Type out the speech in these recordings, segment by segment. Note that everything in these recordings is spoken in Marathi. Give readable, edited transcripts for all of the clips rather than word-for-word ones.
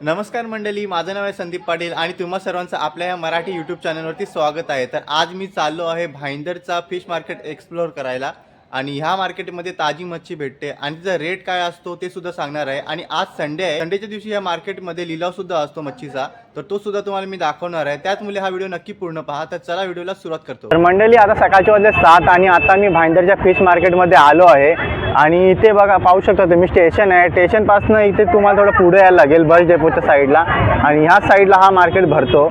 नमस्कार मंडळी, माझं नाव आहे संदीप पाटील आणि तुम्हा सर्वांचं आपल्या या मराठी यूट्यूब चॅनलवरती स्वागत आहे। तर आज मी चाललो आहे भाईंदरचा फिश मार्केट एक्सप्लोअर करायला आणि ह्या मार्केटमध्ये ताजी मच्छी भेटते आणि तिचा रेट काय असतो ते सुद्धा सांगणार आहे। आणि आज संडे आहे, संडेच्या दिवशी या मार्केटमध्ये लिलाव सुद्धा असतो मच्छीचा, तर तो सुद्धा तुम्हाला मी दाखवणार आहे। त्याचमुळे हा व्हिडिओ नक्की पूर्ण पहा। तर चला व्हिडिओला सुरुवात करतो। तर मंडळी, आता सकाळचे वाजले 7 आणि आता मी भाईंदरच्या फिश मार्केटमध्ये आलो आहे आणि इथे बघा पाहू शकता तुम्ही स्टेशन आहे। स्टेशनपासून इथे तुम्हाला थोडं पुढे यायला लागेल बस डेपोच्या साईडला आणि ह्या साईडला हा मार्केट भरतो।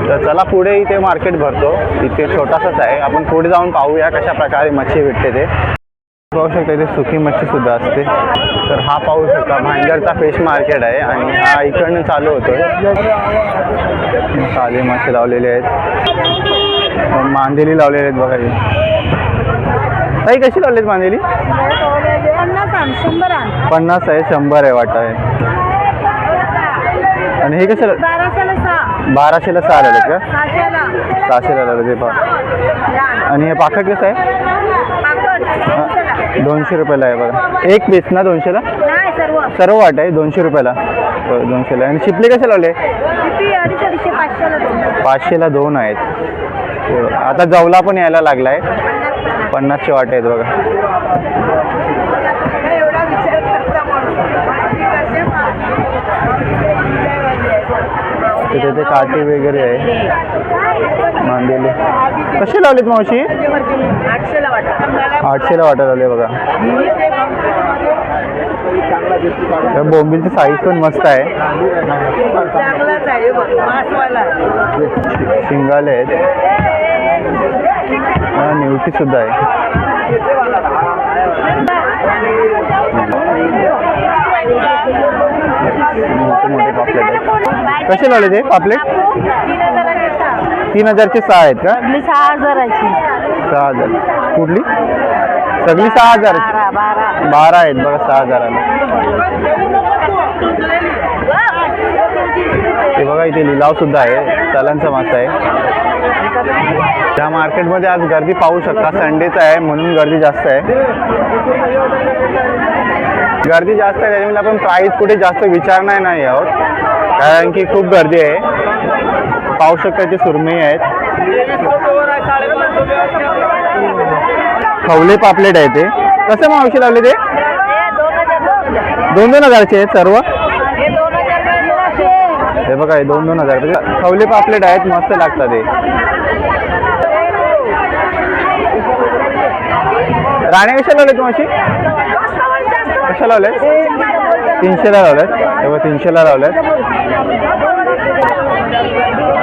तर चला पुढे इथे मार्केट भरतो, इथे छोटासाच आहे, आपण पुढे जाऊन पाहूया कशा प्रकारे मच्छी भेटते ते। पाहू शकता इथे सुकी मच्छी सुद्धा असते। तर हा पाहू शकता भाईंदरचा फिश मार्केट आहे आणि हा इकडनं चालू होतो। काले मासे लावलेले आहेत, मांदेली लावलेले आहेत बघा। ताई कशी लावलेत मांदेली? 50 आहे, 100 आहे वाटा आहे। आणि हे कसं 1200ला 6 आले का? 600ला लावले ते पहा। आणि हे पाकट कसं आहे? 200 रुपयाला आहे बघा। एक पीस ना 200ला? सर्व वाट आहे 200 रुपयाला, 200ला। आणि शिपले कसे लावले? 500ला 2 आहेत। आता जवला पण यायला लागला आहे, 50चे वाटे आहेत बघा। तिथे काठी वगैरे आहे, मांदेली कसे लावलेत मावशी? 800ला वाटा लावले बघा। बोंबीलची साईज पण मस्त आहे, शिंगाले आहेत, निवटी सुद्धा आहे। मोठे पापलेट आहेत। कसे लावले ते पापलेट? 3000चे 6 आहेत का? 6000 कुठली? सगळी 6000? 12 आहेत बघा 6000ला। हे बघा इथे लिलाव सुद्धा आहे, चालांचा मासा आहे। त्या मार्केटमध्ये आज गर्दी पाहू शकता, संडेचा आहे म्हणून गर्दी जास्त आहे। गर्दी जास्त आहे त्याच्यामुळे आपण प्राईस कुठे जास्त विचारणार नाही आहोत, कारण की खूप गर्दी आहे। पाहू शकता इथे सुरमई आहेत, खवले पापलेट आहे। ते कसं मावशी लावले ते? 2-2000चे आहेत सर्व। हे बघा हे 2-2000 खवले पापलेट आहेत, मस्त लागतात ते। राणे कशा लावले तुम्ही? कशा लावलेत? 300ला लावलेत, तेव्हा 300ला लावलेत।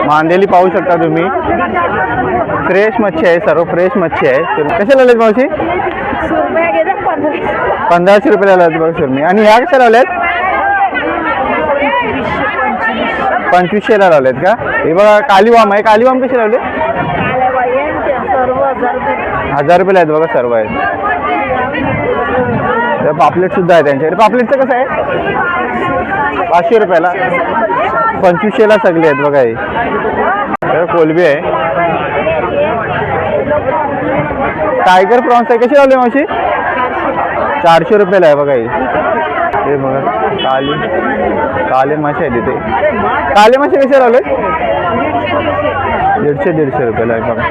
मांदेली पाहू शकता तुम्ही, फ्रेश मच्छी आहे, सर्व फ्रेश मच्छी आहे। कशा लावलेत मावशी? 1500 रुपयाला लावलेत बघा सुरमई। आणि ह्या कशा लावल्यात? 2500ला लावलेत का? हे बघा कालीवाम आहे, कालीवाम कसे लावले? 1000 रुपयाला आहेत बघा, सर्व आहेत। पापलेट सुद्धा आहे त्यांच्याकडे। पापलेटचं कसं आहे? 500 रुपयाला, 2500ला सगळे आहेत बघा। हे कोलबी आहे, टायगर प्रॉन्स आहे। कसे लावले मावशी? 400 रुपयाला आहे बघा। हे बघा काले मासे आहे तिथे। काले मासे कसे लावले? 150 रुपयाला आहे बघा।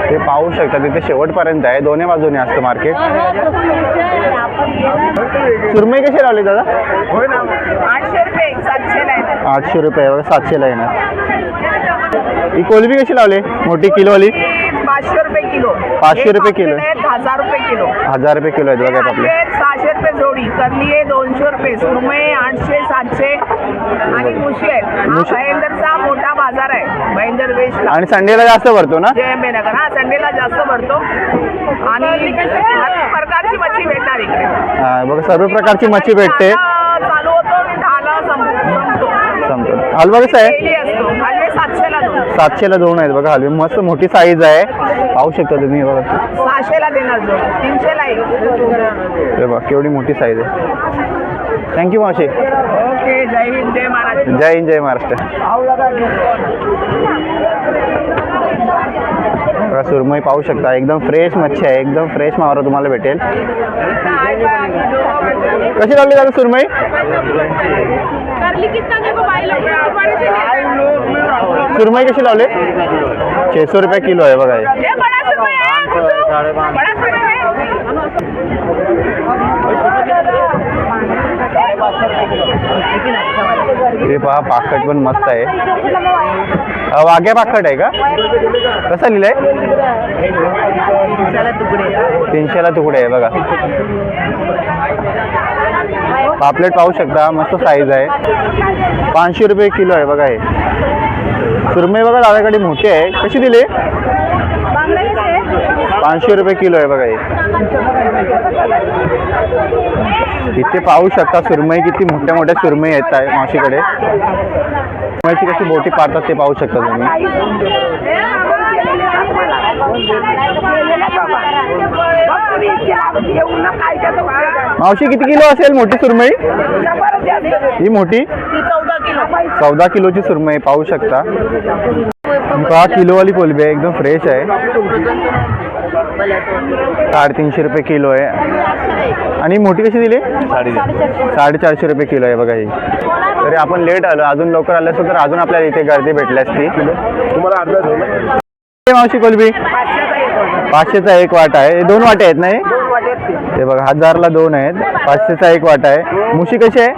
ते पाहू शकता तिथे शेवटपर्यंत आहे, दोन्ही बाजूने असतं मार्केट। सुरमई कशी लावली दादा? 800 रुपये 700ला आहे। 800 रुपये 700ला येणार। ही कोलबी कशी लावली मोठी किलोवाली? 500 रुपये किलो। 500 रुपये किलो? 1000 रुपये किलो। 1000 रुपये किलो आहेत बघा आपले। 600 रुपये जोडी, करली आहे 200 रुपये, सुरमई 800 700 आणि मुशी आहेत। हा भाईंदरचा मोठा बाजार आहे, भाईंदर वेस्टला। आणि संडेला जास्त भरतो ना? JMB नगर। हा संडेला जास्त भरतो आणि हर प्रकारची मच्छी भेटणार इकडे। हा बघा सर्व प्रकारची मच्छी भेटते। चालू होतो आणि 10ला संपतो। हलवा कसा आहे? असतो हलवे 700ला 2। 700ला 2 आहेत बघा हलवे, मस्त मोठी साईज आहे, पाहू शकता तुम्ही बघा। 600ला देणार जो, 300ला एक। हे बघा केवढी मोठी साईज आहे। थँक्यू मावशी। ओके, जय हिंद जय महाराष्ट्र। जय हिंद जय महाराष्ट्र। बघा सुरमई पाहू शकता, एकदम फ्रेश मच्छी आहे, एकदम फ्रेश मावरा तुम्हाला भेटेल. कशी लागली दादा सुरमई? सुरमई कशी लावले? 600 रुपये किलो आहे बघा हे. हे पहा पाकट पण मस्त आहे. वाघ्या पाकट आहे का? कसा लिहिलाय? 300ला तुकडे आहे बघा. पापलेट पाहू शकता, मस्त साईज आहे. 500 रुपये किलो आहे बघा हे. सुरमई बघा दादाकडे मोठी आहे. कशी दिली? 500 रुपये किलो आहे बघा हे. इथे पाहू शकता सुरमई किती मोठ्या मोठ्या सुरमई येत आहे मावशीकडे. सुरमईची कशी बोटी पाडतात ते पाहू शकता तुम्ही. मावशी किती किलो असेल मोठी सुरमई? ही मोठी 14 किलोची सुरमई पाहू शकता. 5 किलोवाली कोलबी आहे, एकदम फ्रेश आहे. 350 रुपये किलो आहे. आणि मोठी कशी दिली? 450 रुपये किलो आहे बघा ही. तरी आपण लेट आलो, अजून लवकर आलं असतं तर अजून आपल्याला इथे गर्दी भेटली असती. तुम्हाला अर्धा मावशी कोलबी 500चा एक वाटा आहे. 2 वाटे आहेत नाही? ते बघा 1000ला 2 आहेत. 500चा एक वाटा आहे. मुशी कशी आहे?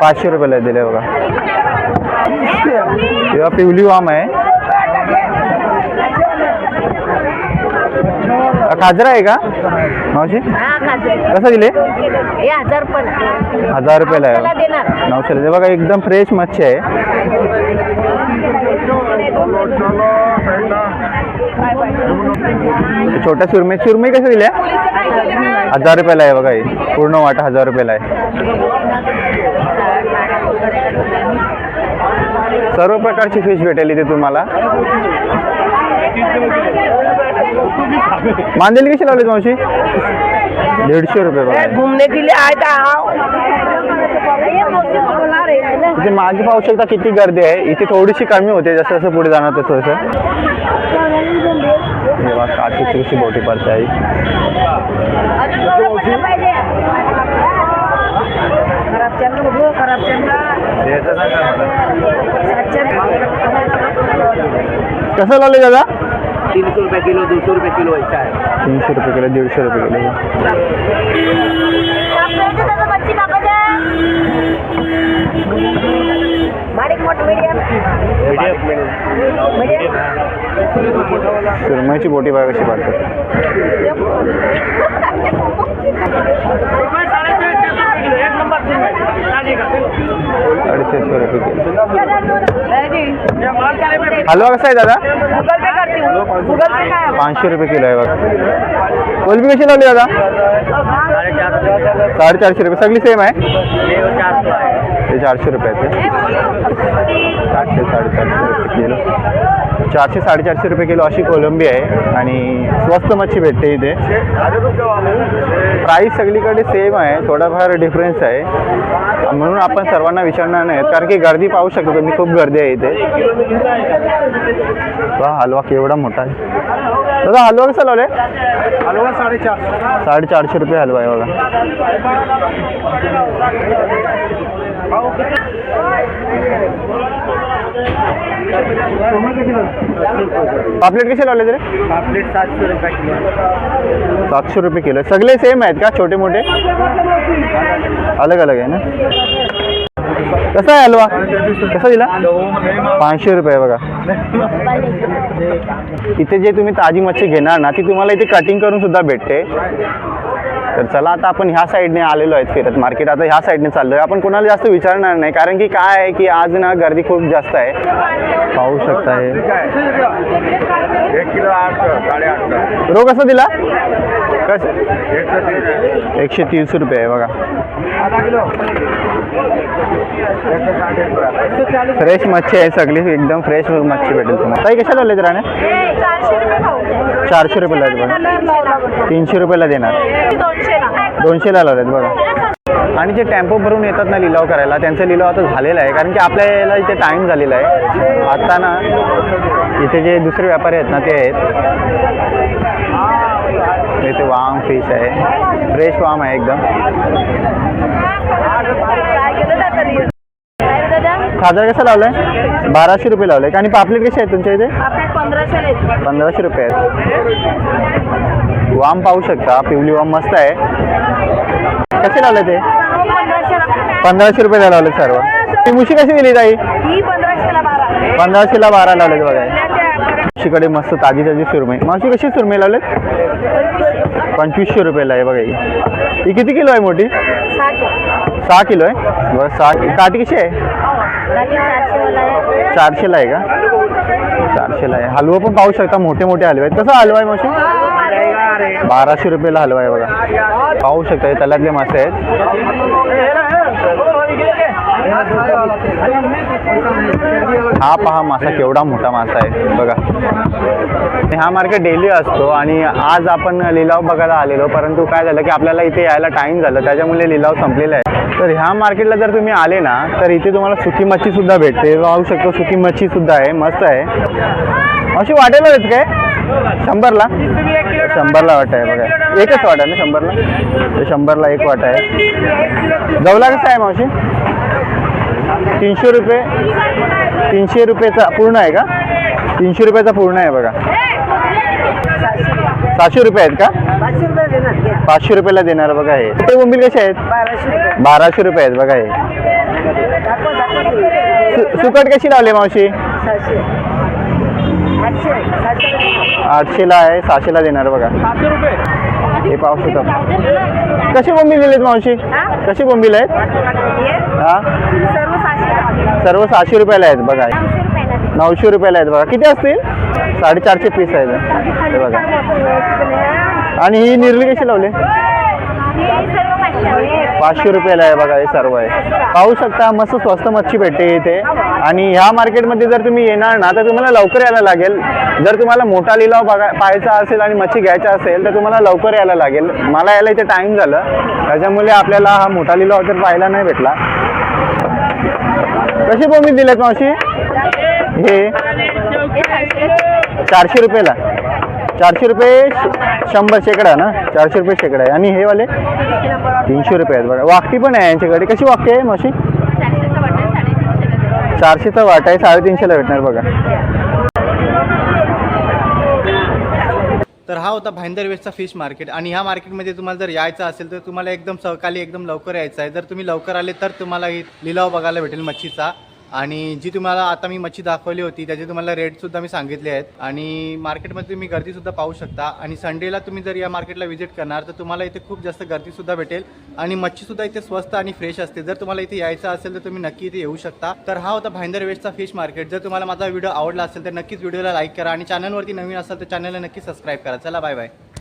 500 रुपयाला दिले बघा. तेव्हा पिवली वाम आहे. खाजरा आहे का मावशी? कसं दिले? 1000 रुपयाला आहे. 900ला बघा, एकदम फ्रेश मच्छी आहे. छोट्या सुरमई कशा दिल्या? 1000 रुपयाला आहे बघा ही. पूर्ण वाटा 1000 रुपयाला आहे. सर्व प्रकारची फिश भेटेल इथे तुम्हाला. मांदेली कशी लावली मावशी? 150 रुपये बघा. घूमने के लिए आया था. इथे मागे पाहू शकता किती गर्दी आहे. इथे थोडीशी कमी होते जसं जसं पुढे जाणार तसं तसं. काचीची कशी बोटी पडते आहे. कसं लावले दादा? 300 रुपये किलो, 200 रुपये किलो ऐसा है. 300 रुपये किलो, 150 रुपये किलो. सुरमईची बोटी बघा कशी पडतात. 650 रुपये किलो. हलवा कसा आहे दादा? 500 रुपये किलो आहे बघा. कोलबी कशी लावली दादा? 450 रुपये. सगळी सेम आहे. ते 400 रुपये आहेत. 400 450 रुपये किलो. 400 450 रुपये किलो अशी कोलंबी आहे. आणि स्वस्त मच्छी भेटते इथे. प्राईस सगळीकडे सेम आहे, थोडाफार डिफरन्स आहे. म्हणून आपण सर्वांना विचारणार नाहीत, कारण की गर्दी पाहू शकतो तुम्ही, खूप गर्दी आहे इथे. हलवा केवढा मोठा आहे दादा. हलवा कसा लावले? हलवा 450. 450 रुपये हलवा आहे बघा. पापलेट कसे लावले तरी? पापलेट 700 रुपये किलो. 700 रुपये किलो. सगळे सेम आहेत का? छोटे मोठे अलग अलग आहे ना? कसा आहे हलवा? कसा दिला? 500 रुपये बघा. इथे जे तुम्ही ताजी मच्छी घेणार ना ती तुम्हाला इथे कटिंग करून सुद्धा भेटते. तर चला आता आपण ह्या साईडने आलेलो आहेत फिरत मार्केट. आता ह्या साईडने चाललोय. आपण कोणाला जास्त विचारणार नाही, कारण की काय आहे की आज ना गर्दी खूप जास्त आहे. पाहू शकता हे 1 किलो 800, 850. रो कसा दिला? कसं? 130 रुपये आहे बघा. फ्रेश मच्छी आहे सगळी, एकदम फ्रेश मच्छी भेटेल तुम्हाला. ताई कशा लावले राणे? 400 रुपयाला आहेत बघा. 300 रुपयाला देणार. 200ला लावलेत बघा. आणि जे टेम्पो भरून येतात ना लिलाव करायला, त्यांचा लिलाव आता झालेला आहे, कारण की आपल्याला इथे टाईम झालेला आहे. आता ना इथे जे दुसरे व्यापारी आहेत ना ते आहेत. इथे वाम फिश आहे, फ्रेश वाम आहे एकदम. खाजा कसा लावलाय? 1200 रुपये लावले. आणि पापलेट कसे आहेत तुमच्या इथे? 1500 रुपये आहेत. वाम पाहू शकता, पिवली वाम मस्त आहे. कसे लावले ते? 1500 रुपये लावले सर्व. ती मुशी कशी दिली ताई? 1500ला 12 लावले बघा. मुशीकडे मस्त ताजी ताजी सुरमई. मावशी कशी सुरमई लावले? 2500 रुपयाला आहे बघा. ही किती किलो आहे मोठी? 6 किलो आहे बघा. 6 काठी कशी आहे? 400ला आहे का? 400ला आहे. हलवा पण पाहू शकता, मोठे मोठे हलवे आहेत. कसा हलवा आहे मावशी? 1200 रुपयाला हलवा आहे बघा. पाहू शकता तलातले मासे आहेत. हा पहा मासा केवढा मोठा मासा आहे बघा. हा मार्केट डेली असतो आणि आज आपण लिलाव बघायला आलेलो, परंतु काय झालं की आपल्याला इथे यायला टाईम झालं, त्याच्यामुळे लिलाव संपलेला आहे. तर ह्या मार्केटला जर तुम्ही आले ना तर इथे तुम्हाला सुकी मच्छी सुद्धा भेटते. पाहू शकतो सुकी मच्छी सुद्धा आहे, मस्त आहे. अशी वाटेला आहेत काय? 100ला? 100ला वाटा आहे बघा. एकच वाटा आहे ना 100ला? 100ला एक वाटा आहे. जवला कसा आहे मावशी? 300 रुपये. 300 रुपयाचा पूर्ण आहे का? 300 रुपयाचा पूर्ण आहे बघा. 700 रुपये आहेत का? 500 रुपयाला देणार बघा. हे ते बोंबील कसे आहेत? 1200 रुपये आहेत बघा. हे सुकट कशी लावली मावशी? 800ला आहे, 600ला देणार बघा. हे पाहू शकता. कसे बोंबील दिलेत मावशी? कसे बोंबील आहेत? हा सर्व 600 रुपयाला आहेत बघा. 900 रुपयाला आहेत बघा. किती असतील? 450 पीस आहेत हे बघा. आणि ही निर्ली कशी लावली? 500 रुपयाला आहे बघा. हे सर्व आहे. पाहू शकता मस्त स्वस्त मच्छी भेटते इथे. आणि ह्या मार्केटमध्ये जर तुम्ही येणार ना तर तुम्हाला लवकर यायला लागेल. जर तुम्हाला मोठा लिलाव पाहायचा असेल आणि मच्छी घ्यायचा असेल तर तुम्हाला लवकर यायला लागेल. मला यायला इथे टाईम झालं, त्याच्यामुळे आपल्याला हा मोठा लिलाव तर पाहायला नाही भेटला. कशी बोंबील दिलेत मावशी? हे 400 रुपयाला. 400 रुपये 100 शेकडा ना? 400 रुपये शेकडा आहे. आणि हे वाले 300 रुपये आहेत बघा. वाकटी पण आहे यांच्याकडे. कशी वाकटी आहे मावशी? 400चा वाटा आहे, 350ला भेटणार बघा. तर हा होता भाईंदर वेस्टचा फिश मार्केट. आणि ह्या मार्केटमध्ये तुम्हाला जर यायचं असेल तर तुम्हाला एकदम सकाळी एकदम लवकर यायचं आहे. जर तुम्ही लवकर आले तर तुम्हाला ही लिलाव बघायला भेटेल मच्छीचा. आणि जी तुम्हाला आता मी मच्छी दाखवली होती त्याचे तुम्हाला रेटसुद्धा मी सांगितले आहेत. आणि मार्केटमध्ये तुम्ही गर्दीसुद्धा पाहू शकता. आणि संडेला तुम्ही जर या मार्केटला व्हिजिट करणार तर तुम्हाला इथे खूप जास्त गर्दीसुद्धा भेटेल. आणि मच्छीसुद्धा इथे स्वस्त आणि फ्रेश असते. जर तुम्हाला इथे यायचं असेल तर तुम्ही नक्की इथे येऊ शकता. तर हा होता भाईंदर वेस्टचा फिश मार्केट. जर तुम्हाला माझा व्हिडिओ आवडला असेल तर नक्कीच व्हिडिओला लाईक करा. आणि चॅनलवरती नवीन असाल तर चॅनलला नक्की सबस्क्राईब करा. चला बाय बाय.